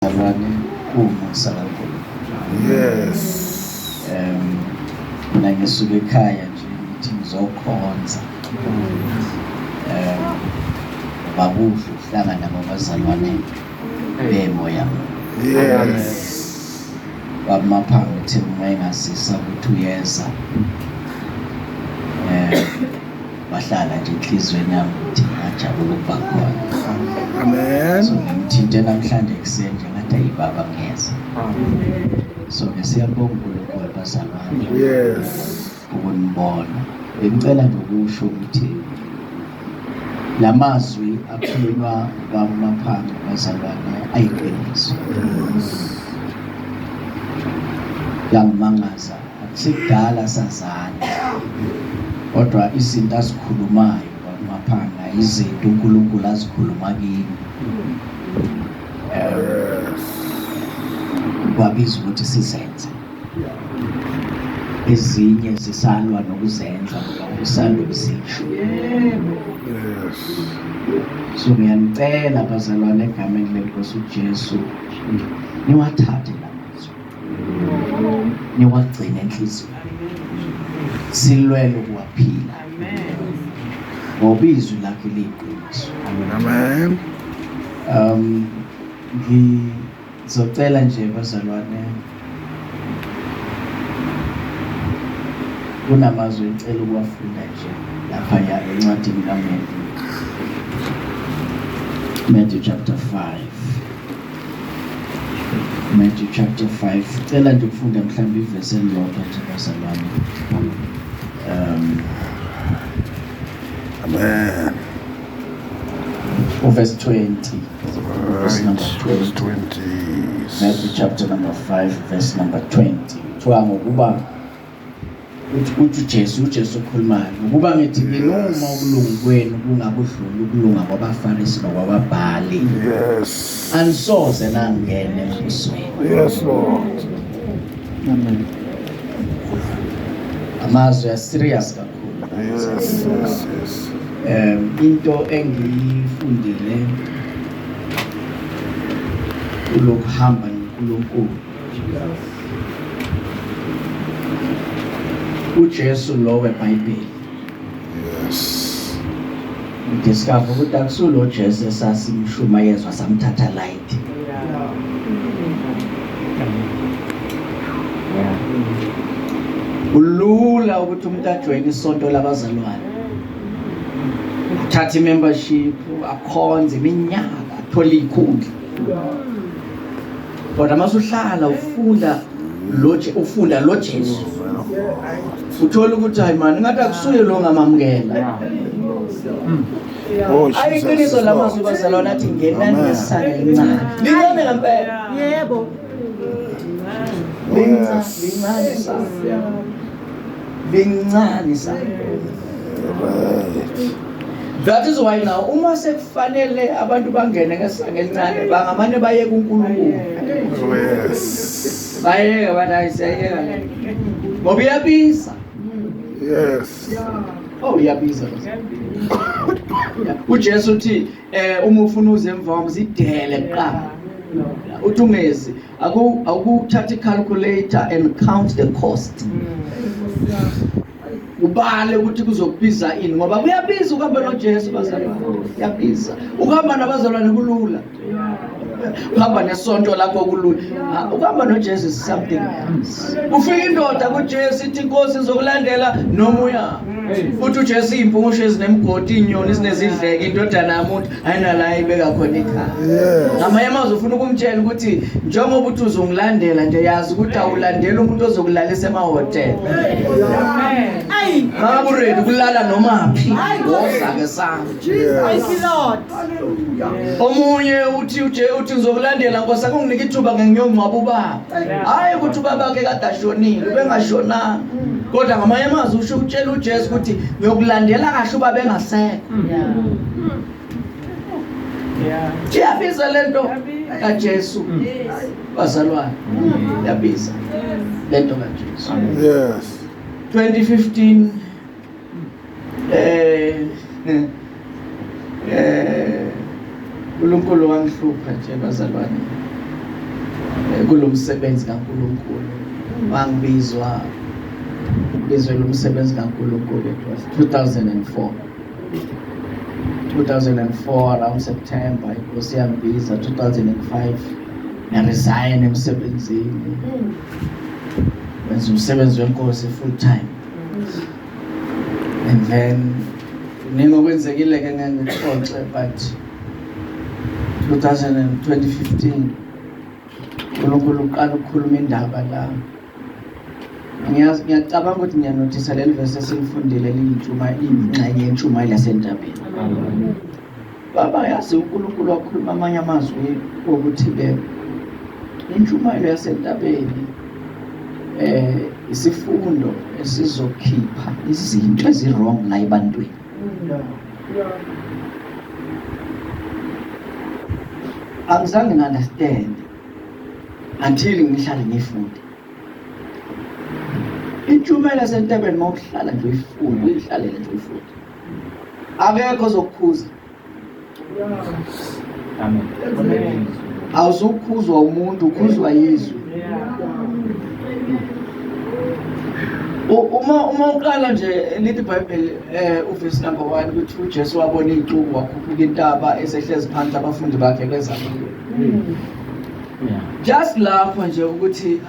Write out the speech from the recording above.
bazalwane umusa kakhulu. Yes. Mina ngisuka ekhaya nje ngithi ngizokhonza. Babuhle uhlangana nabazalwane bemoya. Yes. Wamaphanga uthi mayingasisa ukuthi uyeza. Bahlala nje enhlizweni yami ukuthi ngajabula ukuba khona. Amen. So ngimthinte namhlanje ekuseni nje ngathi ayibaba ngiyeza. So siyabonga uNkulunkulu bazalwane. Yes. Ukunibona. Bengicela nje ukusho ukuthi lamazwi akhulunywa kwamaphanga bazalwane ayiqiniso. Yangimangaza akusikudala sazana. Kodwa izinto azikhulumayo kwamaphanga izinto uNkulunkulu azikhuluma kimi. Kwabiza ukuthi sizenze. Ezinye zisalwa nokuzenza ngoba usanda ukuzisho. Yes. So ngiyanicela bazalwane egameni leNkosi uJesu niwathathe lamazwi. Niwagcine enhliziyweni. Silwele ukuwaphila. Ngoba izwi lakhe liyiqiniso. Amen. Ngizocela nje bazalwane kunamazwi engicela ukuwafunda nje lapha encwadini kaMatthew. Matthew chapter 5. Matthew chapter 5. Cela nje ukufunda mhlawumbe ivesi elilodwa nje bazalwane. Amen. Verse 20. Verse number 20. 20. Matthew chapter number 5, verse number 20. Kuthiwa ngokuba uthi uJesu ukhulumayo ngokuba ngithi noma ukulunga kwenu kungakudluli ukulunga kwabaFarisi nokwababhali. Yes. Anisoze nangene embusweni. Yes, Lord. Amen. Amazwi ya serious kakhulu. Yes, yes, yes. Into engiyifundile ukuhamba noNkulunkulu. uJesu lo weBhayibheli. Yes. Discover ukuthi akusulo Jesu esasimshuma yezwa samthatha light. Ulula ukuthi umuntu ajoyine isonto labazalwane. Uthatha membership, akhonze iminyaka, athola ikhundla. Kodwa masuhlala ufunda lo Jesu. Uthola ukuthi hayi man ngathi akusuye lo ngamamukela. Ayiqiniso lamazwi bazalwane athi ngenani ngesana elincane. Lincane ngempela. Yebo. Lincane sana. That is why now uma sekufanele abantu bangene ngesanga elincane bangamane baye kuNkulunkulu. Yes. Bayeke bayayisayeka. Ngoba iyabiza. Yes. Oh iyabiza. uJesu uthi uma ufuna uze emva uzidele kuqala. Uthi ungezi akuthatha icalculator and count the cost. Ubale ukuthi kuzokubiza ini ngoba kuyabiza ukuhamba noJesu bazalwane. Kuyabiza. Ukuhamba nabazalwane kulula. Uhamba nesonto lakho kulula. Ukuhamba noJesu is something else. Ufika indoda kuJesu ithi inkosi izokulandela noma uya. Futhi uJesu impungu ezinemgodi inyoni ezinezidleke indodana yamuntu ayinala ibeka khona ekhaya. Ngamanye amazwi ufuna ukumtshela ukuthi njengoba uthi uzongilandela nje yazi ukuthi awulandela umuntu ozokulalisa emahotela. Amen. Ayi. Ngabe uredi kulala noma phi. Woza ke sami. Thank you Lord. Omunye uthi ngizokulandela Nkosi akunginike ithuba ngengiyongcwaba ubaba. Hayi ukuthi ubaba ke kade ashonile ubengashonanga. Kodwa ngamanye amazwi usho utshela uJesu ukuthi ngiyokulandela kahle ubaba engasekho. Iyabiza lento kaJesu. Bazalwane. Iyabiza lento kaJesu. Yes. 2015 uNkulunkulu wangihlupha nje bazalwane. kulo msebenzi kaNkulunkulu wangibizwa lo msebenzi kaNkulunkulu. It was 2004 around September. Inkosi yangibiza 2005 resign emsebenzini wenza umsebenzi wenkosi full time. And then ningokwenzekile ke ngangixoxe, but 2015 uNkulunkulu uqala ukukhuluma indaba la. Ngiyacabanga ukuthi ngiyanothisa leli verse esilifundile ingxenye yentshumayelo yasentabeni. Baba yazi uNkulunkulu wakhuluma amanye amazwi ukuthi intshumayelo yasentabeni isifundo esizokhipha izinto ezirong la ebantwini. Angizange understand until ngihlale ngifunda. Intshumayelo yasentabeni mawuhlala nje uyifunda, uyihlalele nje uyifunda, akekho ozokukhuza. Amen. Awuzukhuzwa umuntu, ukhuzwa yizwi. Uma uqala nje lithi iBhayibheli uverse number 1 ukuthi uJesu wabona ixuku wakhuphuka intaba esehlezi phansi abafundi bakhe bezamile. Just lapho nje ukuthi